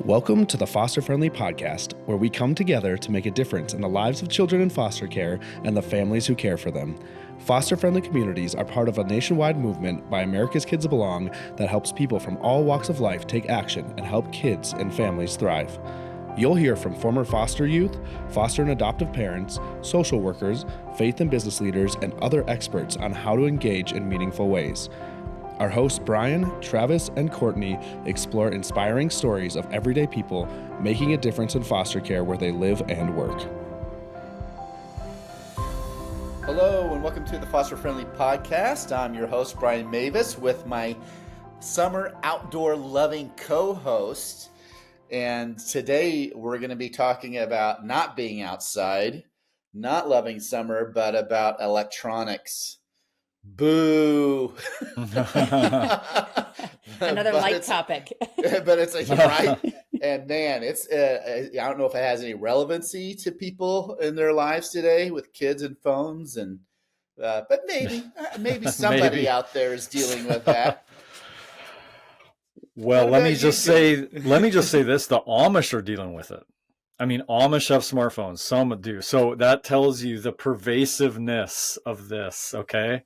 Welcome to the Foster Friendly Podcast, where we come together to make a difference in the lives of children in foster care and the families who care for them. Foster Friendly communities are part of a nationwide movement by America's Kids Belong that helps people from all walks of life take action and help kids and families thrive. You'll hear from former foster youth, foster and adoptive parents, social workers, faith and business leaders, and other experts on how to engage in meaningful ways. Our hosts Brian, Travis, and Courtney explore inspiring stories of everyday people making a difference in foster care where they live and work. Hello and welcome to the Foster Friendly Podcast. I'm your host Brian Mavis with my summer outdoor loving co-host. And today we're going to be talking about not being outside, not loving summer, but about electronics. Boo. Another light topic. But it's right. And man, it's I don't know if it has any relevancy to people in their lives today with kids and phones, and but maybe somebody out there is dealing with that. Well, let me just say this: the Amish are dealing with it. I mean, Amish have smartphones. Some do. So that tells you the pervasiveness of this. Okay.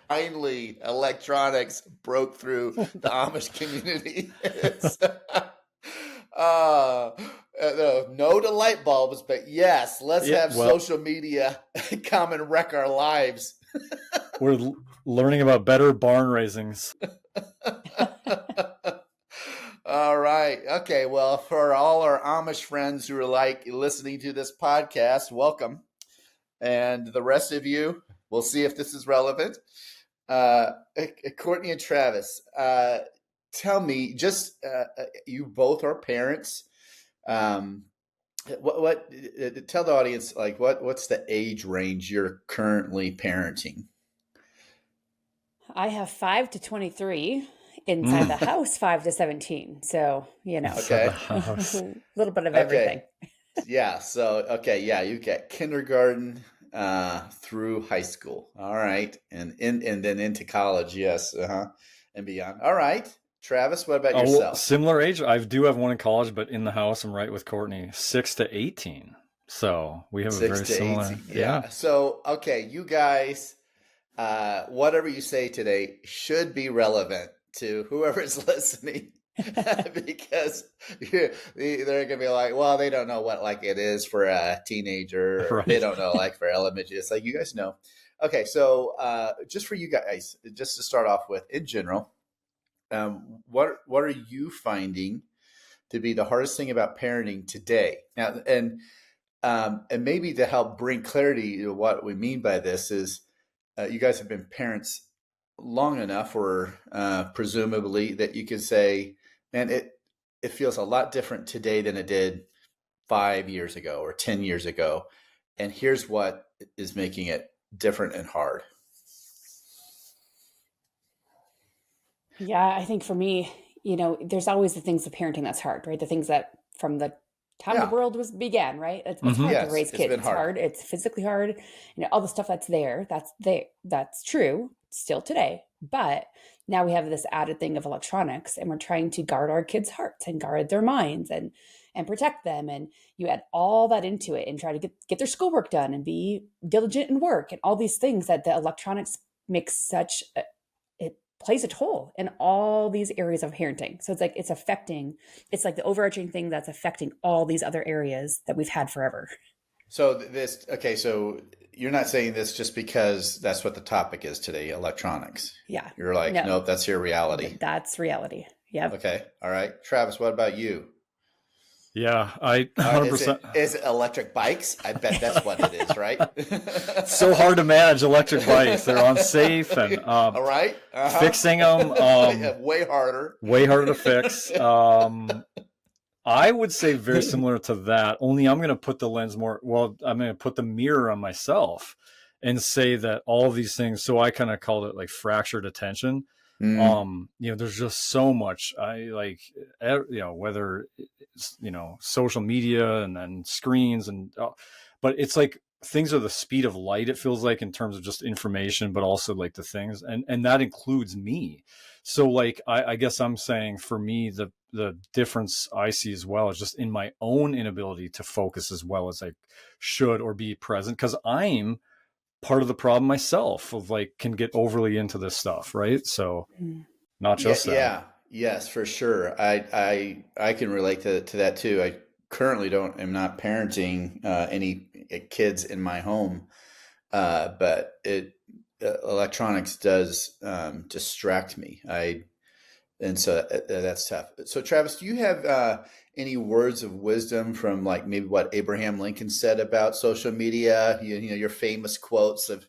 Finally, electronics broke through the Amish community. No to light bulbs, but yes, let's have social media come and wreck our lives. We're learning about better barn raisings. All right. Okay. Well, for all our Amish friends who are listening to this podcast, welcome. And the rest of you, we'll see if this is relevant. Courtney and Travis, tell me, you both are parents. What tell the audience, what's the age range you're currently parenting? I have 5 to 23 inside the house, 5 to 17. So, okay. A little bit of everything. Yeah. So, okay. Yeah. You get kindergarten, through high school. All right. And then into college. Yes. And beyond. All right. Travis, what about yourself? Well, similar age. I do have one in college, but in the house, I'm right with Courtney, 6 to 18. So we have a very similar. 18. Yeah. So, okay. You guys, whatever you say today should be relevant to whoever's listening. Because they're going to be like, well, they don't know what it is for a teenager. Or They don't know for elementary. It's like, you guys know. Okay. So just for you guys, just to start off with, in general, what are you finding to be the hardest thing about parenting today? Now, and maybe to help bring clarity to what we mean by this is you guys have been parents long enough, or presumably, that you could say, man, it feels a lot different today than it did 5 years ago or 10 years ago. And here's what is making it different and hard. Yeah, I think for me, there's always the things of parenting that's hard, right? The things that from the time the world began, right? It's hard to raise kids. It's hard. It's physically hard. All the stuff that's there. That's true still today. But now we have this added thing of electronics, and we're trying to guard our kids' hearts and guard their minds and protect them. And you add all that into it and try to get their schoolwork done and be diligent in work and all these things that the electronics makes it plays a toll in all these areas of parenting. So it's like the overarching thing that's affecting all these other areas that we've had forever. So so you're not saying this just because that's what the topic is today, electronics. Yeah. You're like, no. Nope, that's your reality. That's reality. Yeah. Okay. All right. Travis, what about you? Yeah, I 100%. Is it electric bikes? I bet that's what it is, right? It's so hard to manage electric bikes. They're unsafe and all right. Fixing them way harder. Way harder to fix. I would say very similar to that, only I'm going to put the lens I'm going to put the mirror on myself and say that all of these things, so I kind of called it fractured attention. There's just so much whether it's, social media and then screens but it's things are the speed of light, it feels like, in terms of just information, but also like the things, and that includes me. So like, I guess I'm saying for me, the difference I see as well is just in my own inability to focus as well as I should or be present, because I'm part of the problem myself of like can get overly into this stuff, right? So not just that. Yes, for sure. I can relate to that too. I currently am not parenting any kids in my home, but electronics does distract me. And so that's tough. So Travis, do you have any words of wisdom from like maybe what Abraham Lincoln said about social media? You know your famous quotes of.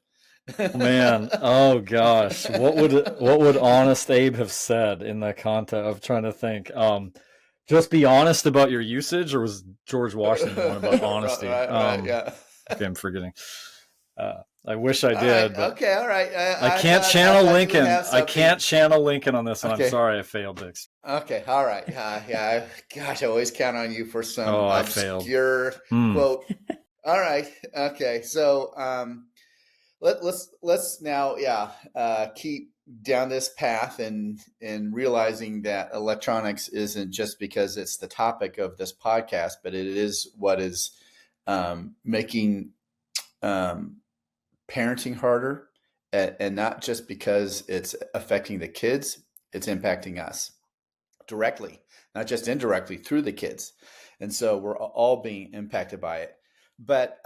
Man, oh gosh, what would Honest Abe have said in that context? I'm trying to think. Just be honest about your usage, or was George Washington the one about honesty? Right, yeah. Okay, I'm forgetting. I wish I All did, right, but okay, all right. I can't channel Lincoln. I can't channel Lincoln on this one. Okay. I'm sorry, I failed, Dix. Okay, all right. Yeah. Gosh, I always count on you for some I failed. obscure quote. All right. Okay. So let's now keep down this path and realizing that electronics isn't just because it's the topic of this podcast, but it is what is making parenting harder, and not just because it's affecting the kids, it's impacting us directly, not just indirectly through the kids. And so we're all being impacted by it. But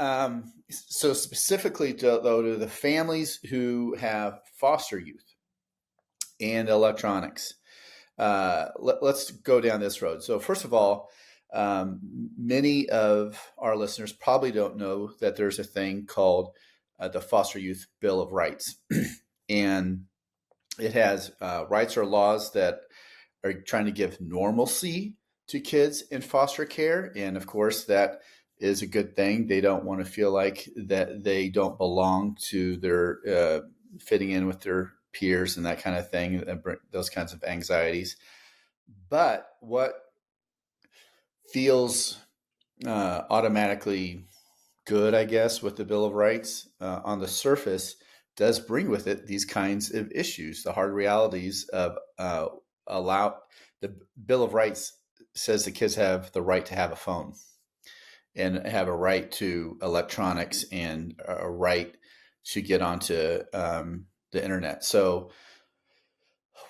so specifically to the families who have foster youth and electronics, let's go down this road. So first of all, many of our listeners probably don't know that there's a thing called the Foster Youth Bill of Rights. And it has rights or laws that are trying to give normalcy to kids in foster care. And of course, that is a good thing. They don't want to feel like that they don't belong to their fitting in with their peers and that kind of thing, those kinds of anxieties. But what feels automatically good, I guess, with the Bill of Rights on the surface does bring with it these kinds of issues, the hard realities of the Bill of Rights says the kids have the right to have a phone and have a right to electronics and a right to get onto the internet. So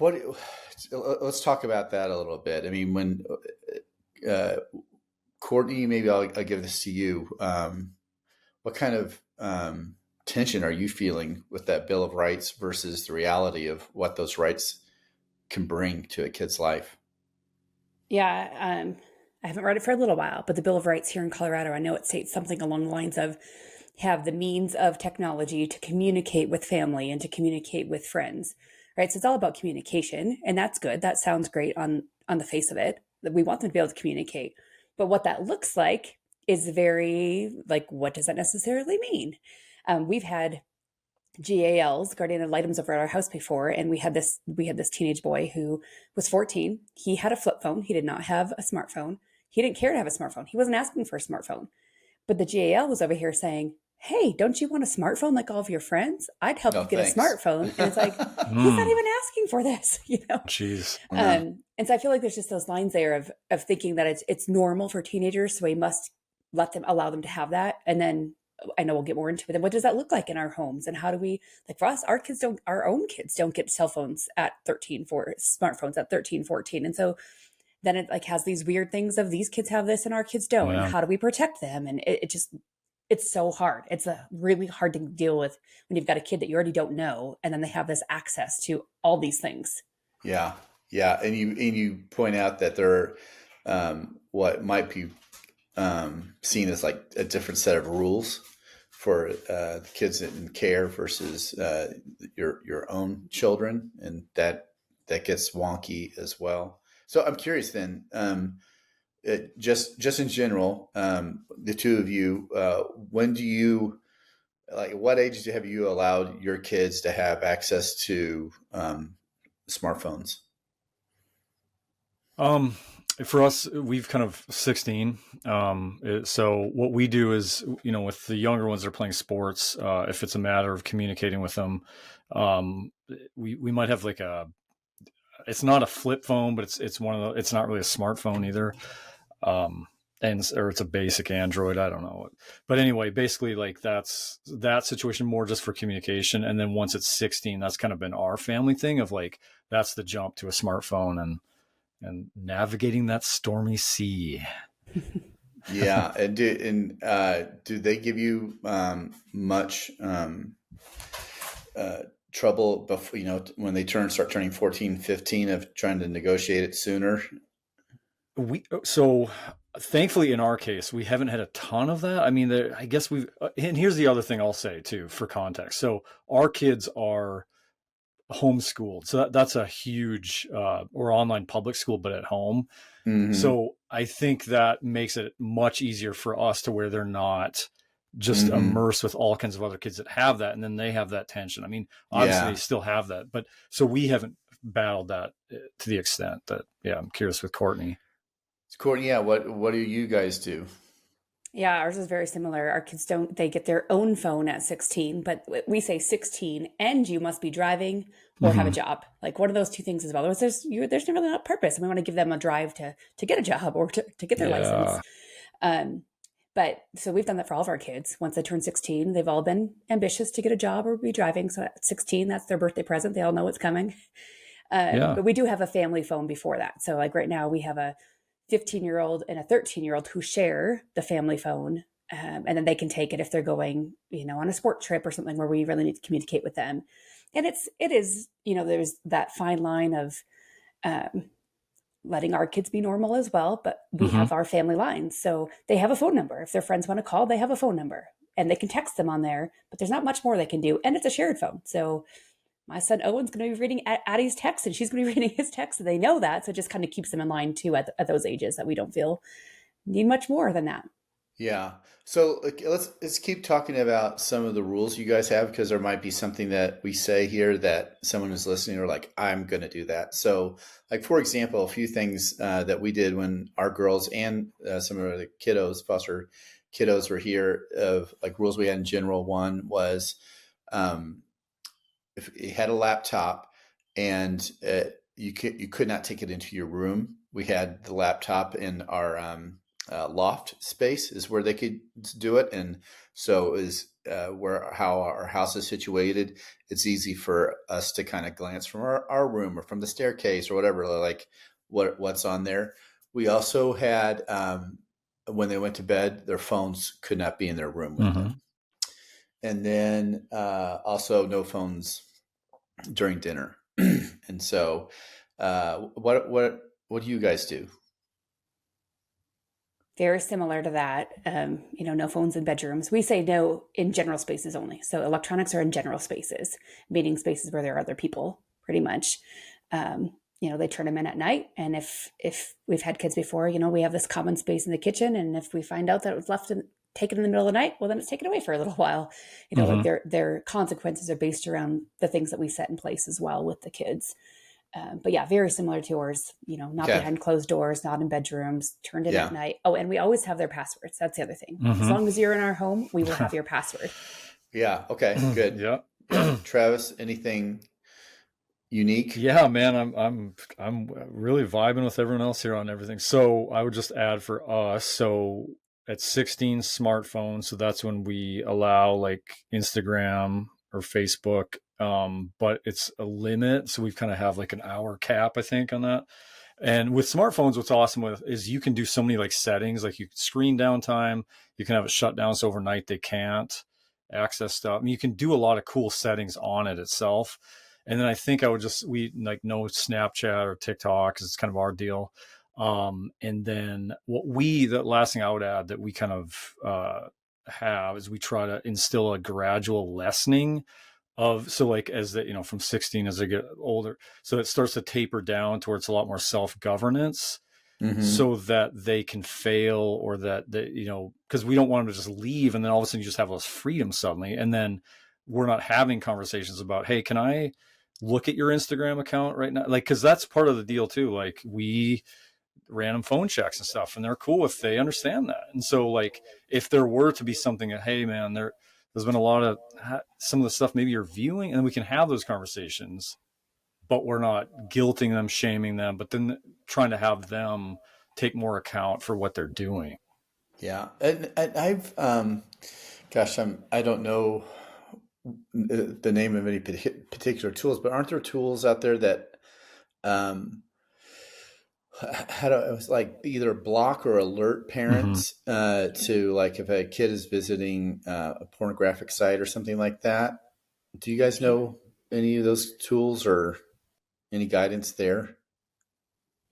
let's talk about that a little bit. I mean, when Courtney, maybe I'll give this to you. What kind of tension are you feeling with that Bill of Rights versus the reality of what those rights can bring to a kid's life? Yeah, I haven't read it for a little while, but the Bill of Rights here in Colorado, I know it states something along the lines of have the means of technology to communicate with family and to communicate with friends, right? So it's all about communication, and that's good. That sounds great on the face of it. We want them to be able to communicate, but what that looks like is very like, what does that necessarily mean? We've had GALs, guardian ad litems, over at our house before, and we had this teenage boy who was 14. He had a flip phone. He did not have a smartphone. He didn't care to have a smartphone. He wasn't asking for a smartphone. But the GAL was over here saying, hey, don't you want a smartphone like all of your friends? I'd help you get a smartphone. And it's like, he's not even asking for this, you know? Jeez. And so I feel like there's just those lines there of thinking that it's normal for teenagers, so we must allow them to have that. And then I know we'll get more into it. Then what does that look like in our homes? And how do we, like for us, our own kids don't get cell phones at 13, smartphones at 13, 14. And so then it like has these weird things of these kids have this and our kids don't. Yeah. And how do we protect them? And it's so hard. It's really hard to deal with when you've got a kid that you already don't know, and then they have this access to all these things. Yeah. Yeah. And you point out that there are what might be seen as like a different set of rules for the kids in care versus your own children, and that gets wonky as well. So I'm curious then, just in general, the two of you, when do you what ages have you allowed your kids to have access to smartphones? For us, we've kind of 16. So what we do is, with the younger ones that are playing sports, if it's a matter of communicating with them, we might have like it's not a flip phone, but it's one of it's not really a smartphone either. Or it's a basic Android. I don't know. But anyway, basically like that's that situation more just for communication. And then once it's 16, that's kind of been our family thing of like, that's the jump to a smartphone and navigating that stormy sea. Yeah. And do they give you much trouble before, when they start turning 14, 15 of trying to negotiate it sooner? So thankfully in our case, we haven't had a ton of that. I mean, I guess and here's the other thing I'll say too, for context. So our kids are homeschooled. So that's a huge, or online public school, but at home. Mm-hmm. So I think that makes it much easier for us to where they're not just immersed with all kinds of other kids that have that. And then they have that tension. I mean, obviously they still have that, but so we haven't battled that to the extent that, I'm curious with Courtney. Courtney, what do you guys do? Yeah, ours is very similar. Our kids they get their own phone at 16, but we say 16 and you must be driving or have a job. Like one of those two things as well. There's really not purpose. And we want to give them a drive to get a job or to get their license. But so we've done that for all of our kids. Once they turn 16, they've all been ambitious to get a job or be driving. So at 16, that's their birthday present. They all know what's coming. But we do have a family phone before that. So like right now we have a 15-year-old and a 13-year-old who share the family phone. And then they can take it if they're going, on a sport trip or something where we really need to communicate with them. And it is, there's that fine line of letting our kids be normal as well. But we have our family lines. So they have a phone number. If their friends want to call, they have a phone number and they can text them on there, but there's not much more they can do. And it's a shared phone. So my son Owen's going to be reading Addie's text and she's going to be reading his text. And they know that. So it just kind of keeps them in line too at those ages that we don't feel need much more than that. Yeah. So let's keep talking about some of the rules you guys have, because there might be something that we say here that someone who's listening are like, I'm going to do that. So like, for example, a few things that we did when our girls and some of the kiddos, foster kiddos were here, of like rules we had in general. One was, if you had a laptop and you could not take it into your room, we had the laptop in our loft space is where they could do it. And so is how our house is situated. It's easy for us to kind of glance from our room or from the staircase or whatever, like what's on there. We also had, when they went to bed, their phones could not be in their room with them. And then also no phones during dinner. And so what do you guys do? Very similar to that. No phones in bedrooms. We say no in general spaces only. So electronics are in general spaces, meaning spaces where there are other people, pretty much. They turn them in at night. And if we've had kids before, we have this common space in the kitchen. And if we find out that it was taken in the middle of the night, well, then it's taken away for a little while. Like their consequences are based around the things that we set in place as well with the kids. But yeah, very similar to yours, not behind closed doors, not in bedrooms, turned in at night. Oh, and we always have their passwords. That's the other thing. As long as you're in our home, we will have your password. Yeah. Okay, good. Yeah. Travis, anything unique? Yeah, man, I'm really vibing with everyone else here on everything. So I would just add for us, so at 16 smartphones, so that's when we allow like Instagram or Facebook, but it's a limit. So we kind of have like an hour cap, I think, on that. And with smartphones, what's awesome is you can do so many like settings, like you screen downtime, you can have it shut down so overnight they can't access stuff. I mean, you can do a lot of cool settings on it itself. And then I think we like no Snapchat or TikTok, because it's kind of our deal. And then the last thing I would add that we kind of have is we try to instill a gradual lessening of, so like as the, from 16 as they get older, so it starts to taper down towards a lot more self-governance, so that they can fail, or that they, because we don't want them to just leave and then all of a sudden you just have less freedom suddenly. And then we're not having conversations about, hey, can I look at your Instagram account right now? Like, cause that's part of the deal too. Like random phone checks and stuff, and they're cool if they understand that. And so like, if there were to be something that, hey man, there's been a lot of some of the stuff maybe you're viewing, and we can have those conversations, but we're not guilting them, shaming them, but then trying to have them take more account for what they're doing. Yeah. And I've, I don't know the name of any particular tools, but aren't there tools out there that, it was like either block or alert parents to, like, if a kid is visiting a pornographic site or something like that? Do you guys know any of those tools or any guidance there?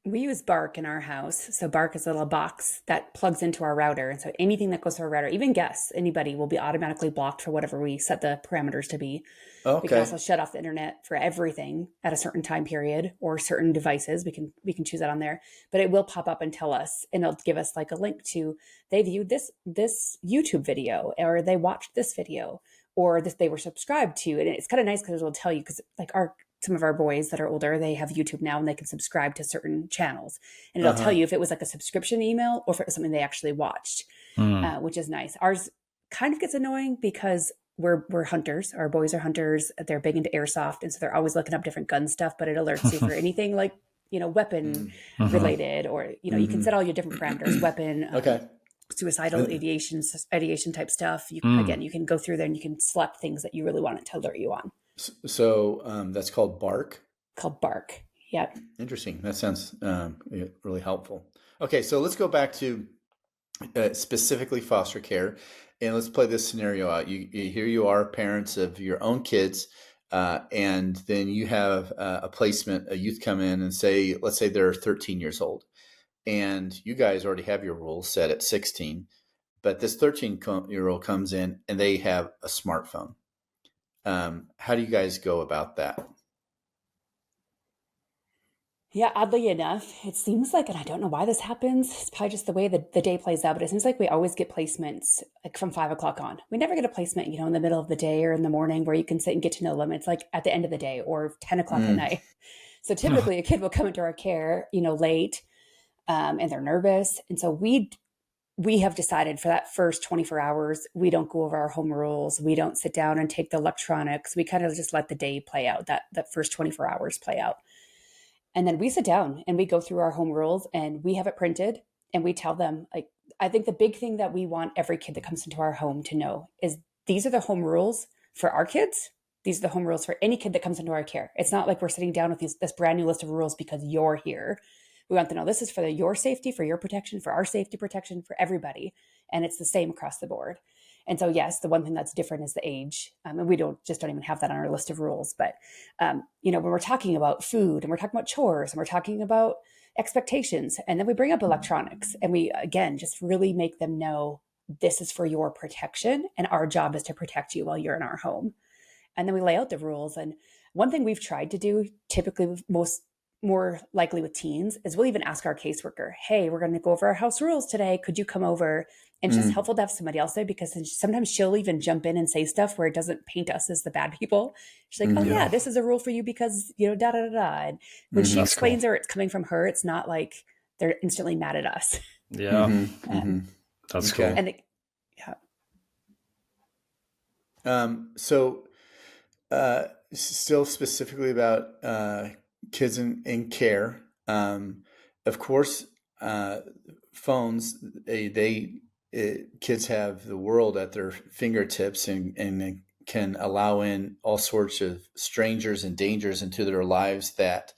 We use Bark in our house. So Bark is a little box that plugs into our router. And so anything that goes to our router, even guests, anybody, will be automatically blocked for whatever we set the parameters to be. Okay. We can also shut off the internet for everything at a certain time period or certain devices. We can choose that on there, but it will pop up and tell us, and it'll give us like a link to, they viewed this YouTube video, or they watched this video, or this they were subscribed to. And it's kind of nice because it'll tell you, because like some of our boys that are older, they have YouTube now and they can subscribe to certain channels, and it'll tell you if it was like a subscription email or if it was something they actually watched, which is nice. Ours kind of gets annoying because we're hunters. Our boys are hunters. They're big into airsoft. And so they're always looking up different gun stuff, but it alerts you for anything like, weapon related, or, you can set all your different parameters, weapon, suicidal ideation type stuff. You can go through there and you can select things that you really want it to alert you on. So that's called Bark? Called Bark. Yep. Interesting. That sounds really helpful. Okay, so let's go back to specifically foster care, and let's play this scenario out. Here you are, parents of your own kids, and then you have a placement, a youth come in and let's say they're 13 years old, and you guys already have your rules set at 16, but this 13-year-old comes in and they have a smartphone. How do you guys go about that? Yeah, oddly enough, it seems like, and I don't know why this happens, it's probably just the way the day plays out, but it seems like we always get placements like from 5 o'clock on. We never get a placement, in the middle of the day or in the morning where you can sit and get to know them. It's like at the end of the day or 10 o'clock at night. So typically a kid will come into our care, late, and they're nervous. And so we have decided for that first 24 hours, we don't go over our home rules. We don't sit down and take the electronics. We kind of just let the day play out, that first 24 hours play out. And then we sit down and we go through our home rules and we have it printed and we tell them, like, I think the big thing that we want every kid that comes into our home to know is these are the home rules for our kids. These are the home rules for any kid that comes into our care. It's not like we're sitting down with this brand new list of rules because you're here. We want to know this is for your safety, for your protection, for our safety protection, for everybody. And it's the same across the board. And so, yes, the one thing that's different is the age. And we don't even have that on our list of rules. But, when we're talking about food and we're talking about chores and we're talking about expectations, and then we bring up electronics and we, again, just really make them know this is for your protection and our job is to protect you while you're in our home. And then we lay out the rules. And one thing we've tried to do, typically more likely with teens, is we'll even ask our caseworker, hey, we're going to go over our house rules today. Could you come over? And it's just helpful to have somebody else there, because sometimes she'll even jump in and say stuff where it doesn't paint us as the bad people. She's like, yeah, this is a rule for you because, da, da, da, da. And when she explains her, it's coming from her. It's not like they're instantly mad at us. Yeah. That's cool. And So still specifically about kids in care, of course, phones, kids have the world at their fingertips and can allow in all sorts of strangers and dangers into their lives that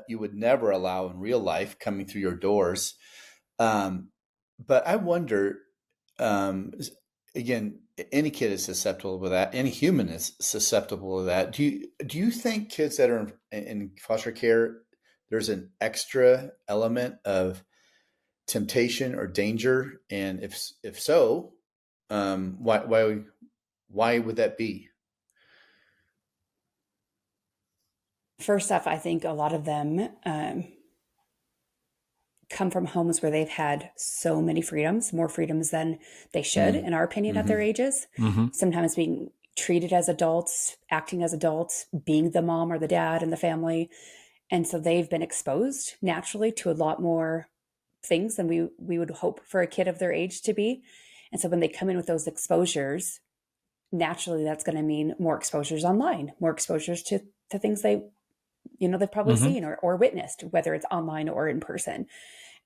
you would never allow in real life coming through your doors. But I wonder, again, any kid is susceptible to that. Any human is susceptible to that. Do you think kids that are in foster care, there's an extra element of temptation or danger? And if so, why would that be? First off, I think a lot of them come from homes where they've had so many freedoms, more freedoms than they should, in our opinion, at their ages. Sometimes being treated as adults, acting as adults, being the mom or the dad in the family. And so they've been exposed naturally to a lot more things than we would hope for a kid of their age to be. And so when they come in with those exposures, naturally that's going to mean more exposures online, more exposures to things they've probably seen or witnessed, whether it's online or in person.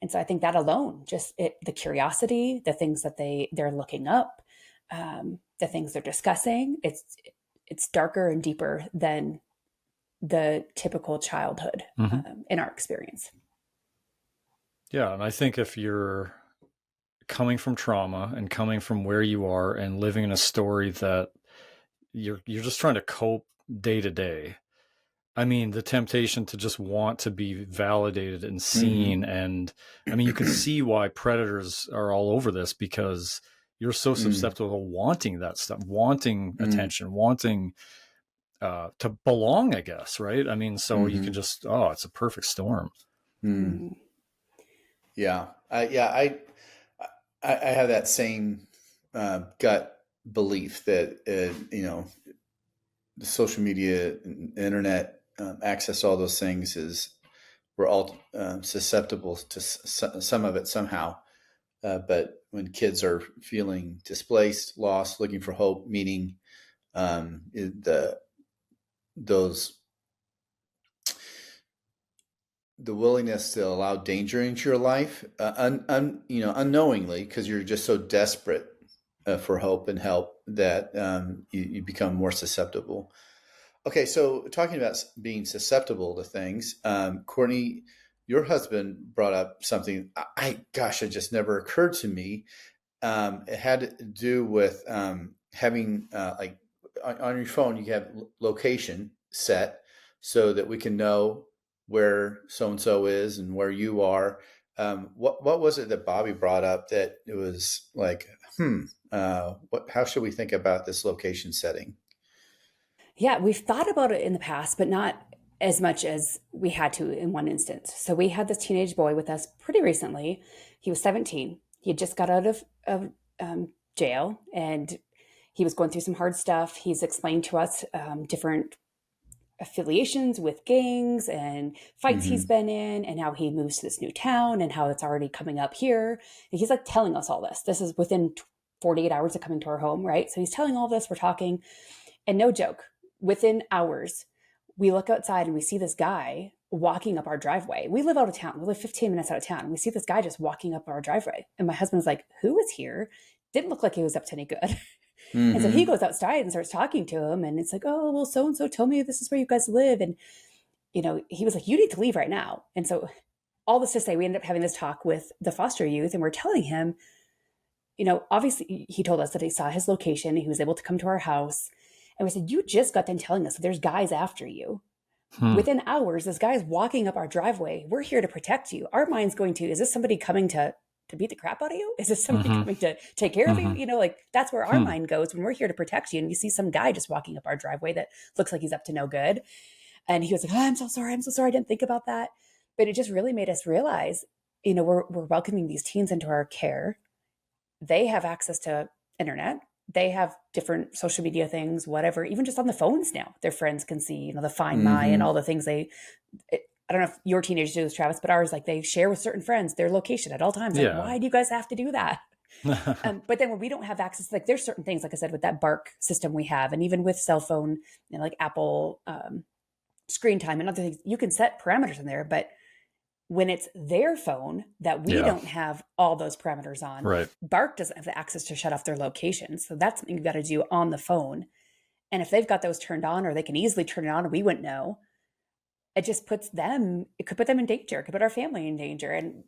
And so I think that alone, just the curiosity, the things that they're looking up, the things they're discussing, it's darker and deeper than the typical childhood in our experience. Yeah. And I think if you're coming from trauma and coming from where you are and living in a story that you're just trying to cope day to day, I mean, the temptation to just want to be validated and seen. And I mean, you can see why predators are all over this, because you're so susceptible to wanting that stuff, wanting attention, wanting to belong, I guess. Right. I mean, so you can just, it's a perfect storm. Yeah. I have that same gut belief that, the social media, internet, access to all those things we're all susceptible to some of it somehow. But when kids are feeling displaced, lost, looking for hope, meaning, the willingness to allow danger into your life, unknowingly, because you're just so desperate for hope and help that you become more susceptible. Okay, so talking about being susceptible to things, Courtney, your husband brought up something. It just never occurred to me. It had to do with having like on your phone, you have location set so that we can know where so and so is and where you are. What was it that Bobby brought up that it was like, how should we think about this location setting? Yeah, we've thought about it in the past, but not as much as we had to in one instance. So we had this teenage boy with us pretty recently. He was 17. He had just got out of jail, and he was going through some hard stuff. He's explained to us different affiliations with gangs and fights he's been in, and how he moves to this new town and how it's already coming up here. And he's like telling us all this. This is within 48 hours of coming to our home, right? So he's telling all this, we're talking, and no joke, within hours, we look outside and we see this guy walking up our driveway. We live out of town. We live 15 minutes out of town. And we see this guy just walking up our driveway. And my husband's like, who is here? Didn't look like he was up to any good. And so he goes outside and starts talking to him. And it's like, oh, well, so-and-so told me this is where you guys live. And, he was like, you need to leave right now. And so all this to say, we ended up having this talk with the foster youth, and we're telling him, obviously he told us that he saw his location. He was able to come to our house. And we said, you just got done telling us that there's guys after you. Within hours, this guy's walking up our driveway. We're here to protect you. Our mind's going to, is this somebody coming to beat the crap out of you? Is this somebody coming to take care of you? That's where our mind goes when we're here to protect you. And you see some guy just walking up our driveway that looks like he's up to no good. And he was like, I'm so sorry. I didn't think about that. But it just really made us realize, we're welcoming these teens into our care. They have access to internet. They have different social media things, whatever, even just on the phones now. Their friends can see, the Find My and all the things I don't know if your teenagers do this, Travis, but ours, like they share with certain friends their location at all times. Like, why do you guys have to do that? But then when we don't have access, like there's certain things, like I said, with that Bark system we have, and even with cell phone, like Apple screen time and other things, you can set parameters in there. But when it's their phone that we don't have all those parameters on, right. Bark doesn't have the access to shut off their location. So that's something you've got to do on the phone. And if they've got those turned on, or they can easily turn it on and we wouldn't know, it just it could put them in danger. It could put our family in danger. And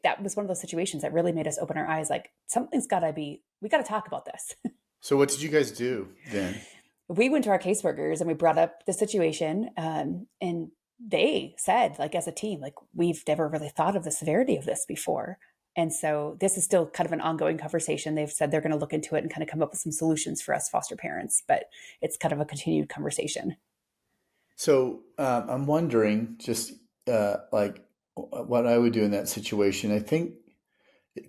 that was one of those situations that really made us open our eyes. Like, we got to talk about this. So what did you guys do then? We went to our caseworkers and we brought up the situation, and they said, like, as a team, like, we've never really thought of the severity of this before. And so this is still kind of an ongoing conversation. They've said they're going to look into it and kind of come up with some solutions for us foster parents, but it's kind of a continued conversation. So I'm wondering just like what I would do in that situation. I think,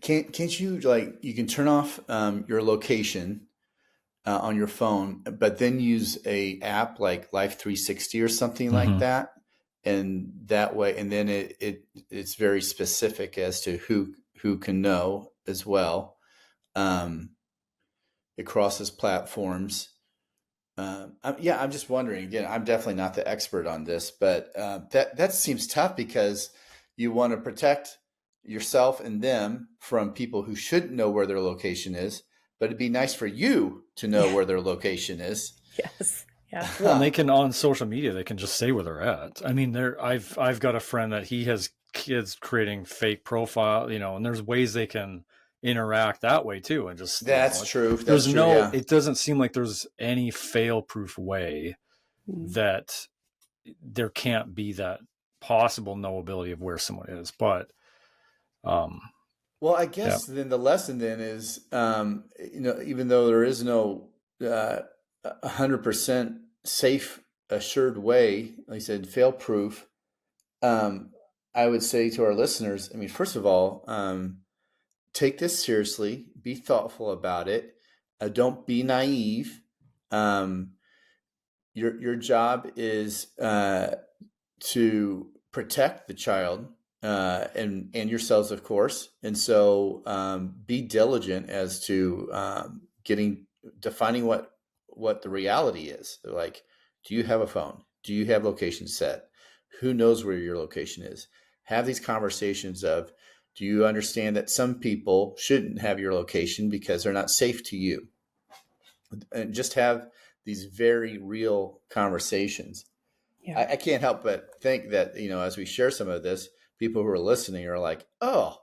can't you, like, you can turn off your location on your phone, but then use a app like Life 360 or something like that. and that way, and then it's very specific as to who can know as well. It crosses platforms. I'm just wondering, again, I'm definitely not the expert on this, but that seems tough because you want to protect yourself and them from people who shouldn't know where their location is, but it'd be nice for you to know where their location is. Yes. Yeah. Well, and they can, on social media, they can just say where they're at. I mean, I've got a friend that he has kids creating fake profile, and there's ways they can interact that way too. And just, that's true. There's it doesn't seem like there's any fail-proof way that there can't be that possible knowability of where someone is. But, well, I guess then the lesson then is, even though there is no 100% safe, assured way, like I said, fail-proof, I would say to our listeners, I mean, first of all, take this seriously, be thoughtful about it. Don't be naive. Your job is to protect the child and yourselves, of course. And so be diligent as to defining what the reality is. Like, do you have a phone? Do you have location set? Who knows where your location is? Have these conversations of, do you understand that some people shouldn't have your location because they're not safe to you? And just have these very real conversations. Yeah. I can't help but think that, as we share some of this, people who are listening are like, oh,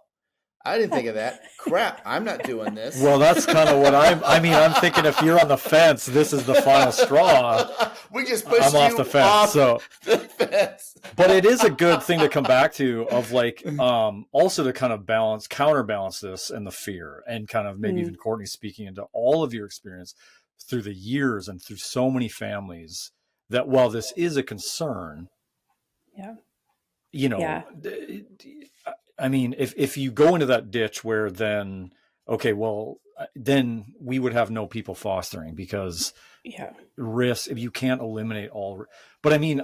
I didn't think of that. Crap, I'm not doing this. Well, that's kind of what I'm thinking if you're on the fence, this is the final straw. We just pushed I'm off the fence. The fence. But it is a good thing to come back to, of like, also to kind of counterbalance this and the fear, and kind of maybe even Courtney speaking into all of your experience through the years and through so many families, that while this is a concern, I mean, if you go into that ditch where then, okay, well, then we would have no people fostering, because risk, if you can't eliminate all. But I mean,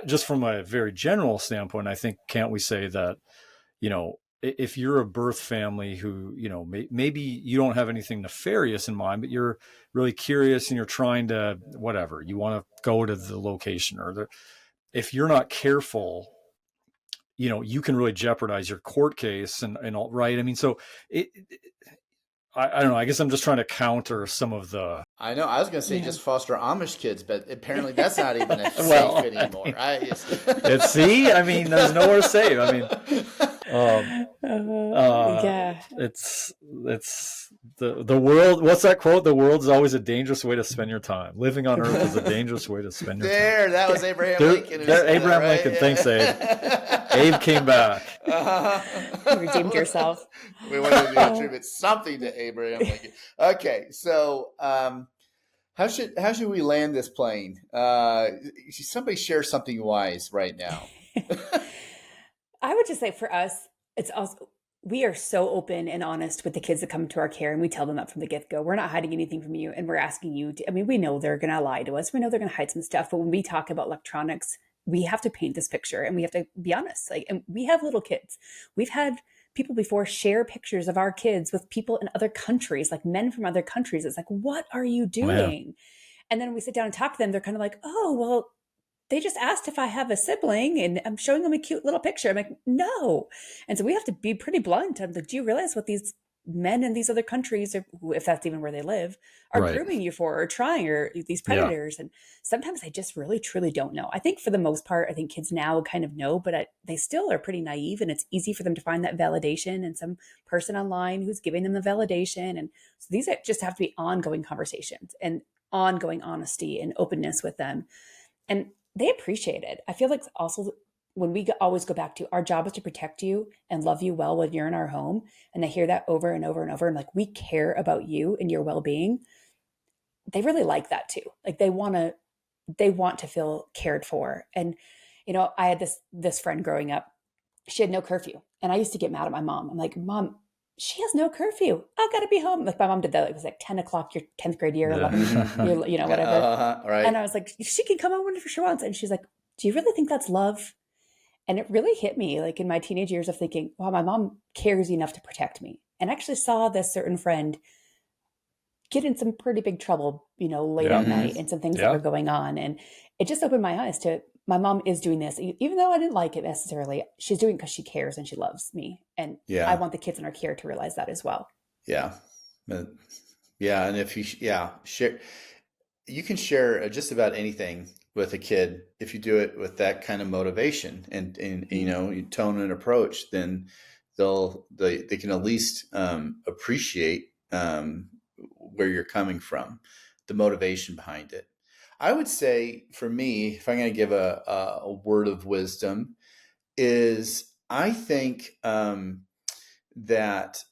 just from a very general standpoint, I think, can't we say that, if you're a birth family who, maybe you don't have anything nefarious in mind, but you're really curious and you're trying to, whatever, you want to go to the location, if you're not careful, you can really jeopardize your court case and all, right? I mean, so I don't know. I guess I'm just trying to counter some of the. I know. I was going to say just foster Amish kids, but apparently that's not even safe anymore. See, I mean, there's nowhere to save. I mean, it's the world. What's that quote? The world's always a dangerous way to spend your time. Living on Earth is a dangerous way to spend your time. That was Abraham Lincoln. Abraham Lincoln. Thanks, Abe. Abe came back. You redeemed yourself. We wanted to attribute something to Abraham Lincoln. Okay, so how should we land this plane? Somebody share something wise right now. I would just say, for us, it's also, we are so open and honest with the kids that come to our care, and we tell them that from the get-go. We're not hiding anything from you, and we're asking you to, we know they're going to lie to us. We know they're going to hide some stuff, but when we talk about electronics, we have to paint this picture, and we have to be honest. And we have little kids. We've had people before share pictures of our kids with people in other countries, like men from other countries. It's like, what are you doing? Man. And then when we sit down and talk to them, they're kind of like, oh, well, they just asked if I have a sibling and I'm showing them a cute little picture. I'm like, no. And so we have to be pretty blunt. I'm like, do you realize what these men in these other countries, or if that's even where they live, are grooming you for, or trying, or these predators? And sometimes they just really, truly don't know. I think for the most part, I think kids now kind of know, but they still are pretty naive, and it's easy for them to find that validation in some person online who's giving them the validation. And so these just have to be ongoing conversations and ongoing honesty and openness with them. And they appreciate it. I feel like also when we always go back to our job is to protect you and love you well when you're in our home, and they hear that over and over and over, and like, we care about you and your well-being, they really like that too. Like they want to feel cared for. And, I had this friend growing up, she had no curfew, and I used to get mad at my mom. I'm like, Mom, she has no curfew. I got to be home. Like my mom did that. It was like 10 o'clock, your 10th grade year, 11, whatever. Right. And I was like, she can come home whenever she wants. And she's like, do you really think that's love? And it really hit me like in my teenage years of thinking, wow, my mom cares enough to protect me. And I actually saw this certain friend get in some pretty big trouble, late at night and some things that were going on. And it just opened my eyes to my mom is doing this, even though I didn't like it necessarily. She's doing it because she cares and she loves me. And I want the kids in our care to realize that as well. Yeah. Yeah. And if you, share, you can share just about anything with a kid if you do it with that kind of motivation and tone and approach, then they can at least appreciate where you're coming from, the motivation behind it. I would say for me, if I'm going to give a word of wisdom, is I think that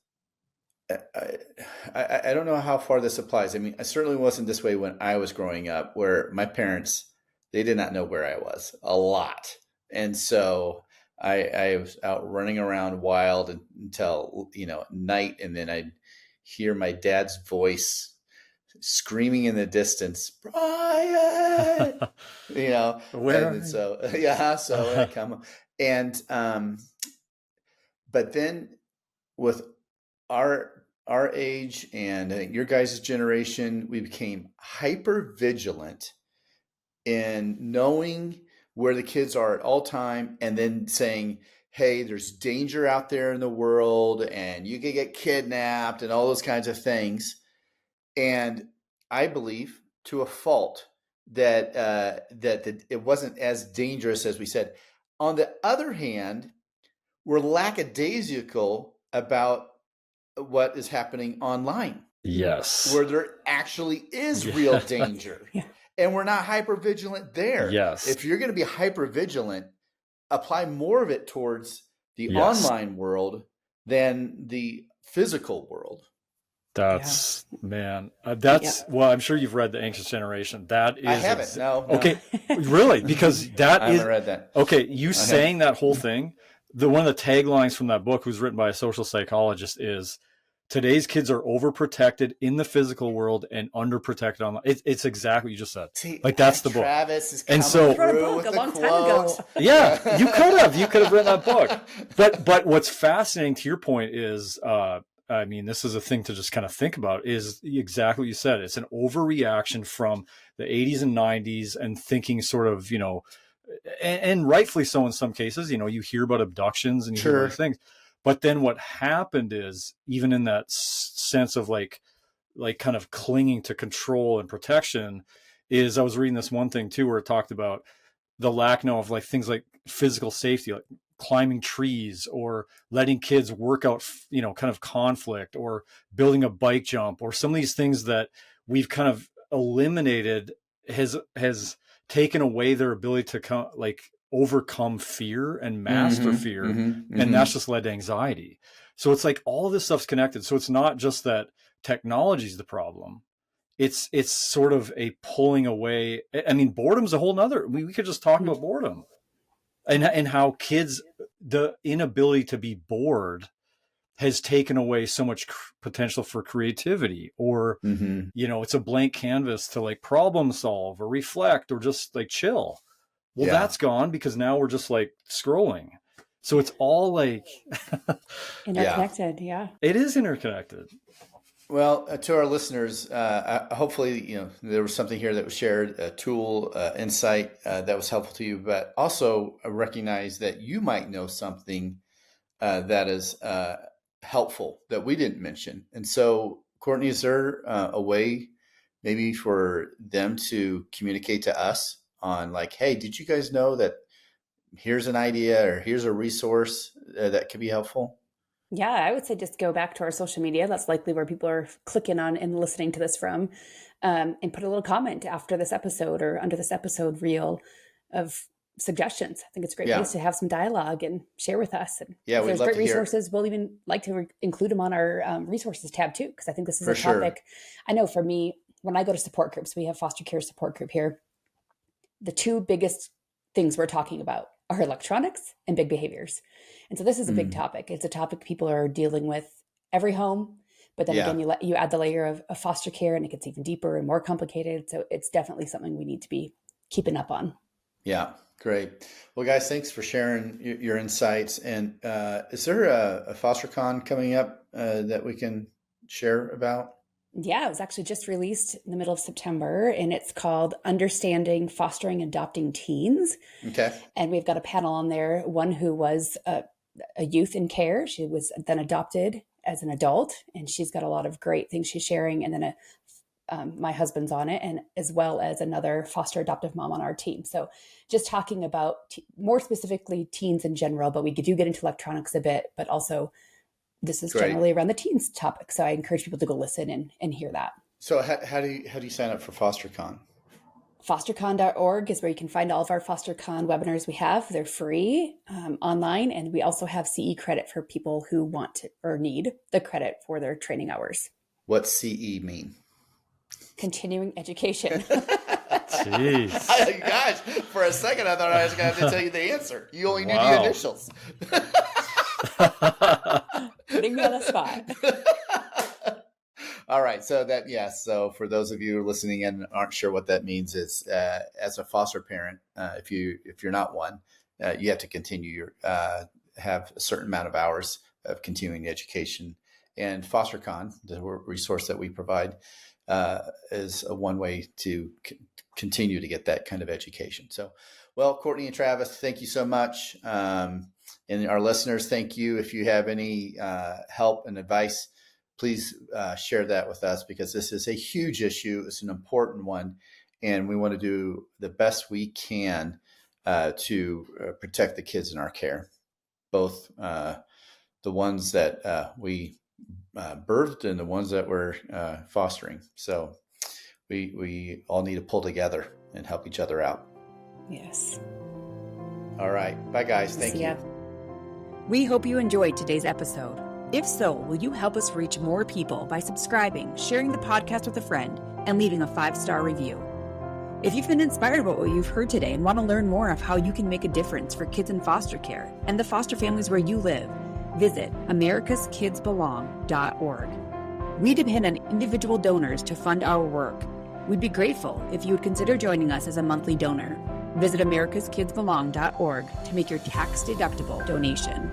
I don't know how far this applies. I mean, I certainly wasn't this way when I was growing up, where my parents, they did not know where I was a lot. And so I was out running around wild until, night. And then I'd hear my dad's voice screaming in the distance, Brian, so I come and, but then with our age and I think your guys' generation, we became hyper vigilant in knowing where the kids are at all time and then saying, hey, there's danger out there in the world and you can get kidnapped and all those kinds of things. And I believe to a fault that it wasn't as dangerous as we said. On the other hand, we're lackadaisical about what is happening online. Yes. Where there actually is real danger. And we're not hyper vigilant there. Yes. If you're going to be hyper vigilant, apply more of it towards the online world than the physical world. That's well, I'm sure you've read The Anxious Generation. That is, I haven't. No. Okay. Really? Because that I haven't read that. Okay. You saying that whole thing, one of the taglines from that book, who's written by a social psychologist, is today's kids are overprotected in the physical world and underprotected online. It's exactly what you just said. See, that's the book. Travis is and so through with a long time ago. Yeah, you could have written that book. But what's fascinating to your point is, I mean, this is a thing to just kind of think about, is exactly what you said. It's an overreaction from the 80s and 90s and thinking sort of, and rightfully so in some cases, you hear about abductions and you hear about things. But then what happened is, even in that sense of like kind of clinging to control and protection, is I was reading this one thing too, where it talked about the lack now of like things like physical safety, like climbing trees or letting kids work out, kind of conflict, or building a bike jump, or some of these things that we've kind of eliminated has taken away their ability to overcome fear and master fear. And that's just led to anxiety. So it's like all this stuff's connected. So it's not just that technology is the problem. It's sort of a pulling away. I mean, boredom's a whole nother, we could just talk about boredom and how kids, the inability to be bored has taken away so much potential for creativity, or, it's a blank canvas to like problem solve or reflect or just like chill. Well, that's gone because now we're just like scrolling. So it's all like interconnected. Yeah. It is interconnected. Well, to our listeners, hopefully, there was something here that was shared, a tool, insight that was helpful to you, but also recognize that you might know something that is helpful that we didn't mention. And so, Courtney, is there a way maybe for them to communicate to us on like, hey, did you guys know that here's an idea or here's a resource that could be helpful? Yeah, I would say just go back to our social media. That's likely where people are clicking on and listening to this from, and put a little comment after this episode or under this episode reel of suggestions. I think it's a great place to have some dialogue and share with us. And if there's great resources, we'll even like to include them on our resources tab too, because I think this is a topic. I know for me, when I go to support groups, we have foster care support group here. The two biggest things we're talking about are electronics and big behaviors. And so this is a big topic. It's a topic people are dealing with every home, but then again, you add the layer of foster care and it gets even deeper and more complicated. So it's definitely something we need to be keeping up on. Yeah, great. Well, guys, thanks for sharing your insights. And is there a FosterCon coming up that we can share about? Yeah, it was actually just released in the middle of September, and it's called Understanding Fostering and Adopting Teens. Okay. And we've got a panel on there, one who was a youth in care. She was then adopted as an adult, and she's got a lot of great things she's sharing. And then my husband's on it, and as well as another foster adoptive mom on our team. So just talking about more specifically teens in general, but we do get into electronics a bit, but also this is generally around the teens topic. So I encourage people to go listen and hear that. So how do you sign up for FosterCon? Fostercon.org is where you can find all of our FosterCon webinars we have. They're free online. And we also have CE credit for people who want to or need the credit for their training hours. What's CE mean? Continuing education. Jeez. Gosh, for a second I thought I was going to have to tell you the answer. You only knew the initials. Putting me on the spot. All right. So so for those of you who are listening and aren't sure what that means is as a foster parent, if you're not one, you have to continue have a certain amount of hours of continuing education. And FosterCon, the resource that we provide, is a one way to continue to get that kind of education. So, well, Courtney and Travis, thank you so much. And our listeners, thank you. If you have any help and advice, please share that with us, because this is a huge issue. It's an important one. And we want to do the best we can to protect the kids in our care, both the ones that we birthed and the ones that we're fostering. So we all need to pull together and help each other out. Yes. All right. Bye, guys. Thank you. We hope you enjoyed today's episode. If so, will you help us reach more people by subscribing, sharing the podcast with a friend, and leaving a 5-star review? If you've been inspired by what you've heard today and want to learn more of how you can make a difference for kids in foster care and the foster families where you live, visit americaskidsbelong.org. We depend on individual donors to fund our work. We'd be grateful if you would consider joining us as a monthly donor. Visit americaskidsbelong.org to make your tax-deductible donation.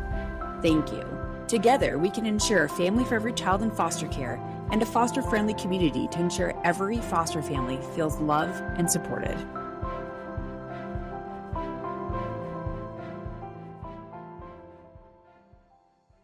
Thank you. Together, we can ensure a family for every child in foster care and a foster-friendly community to ensure every foster family feels loved and supported.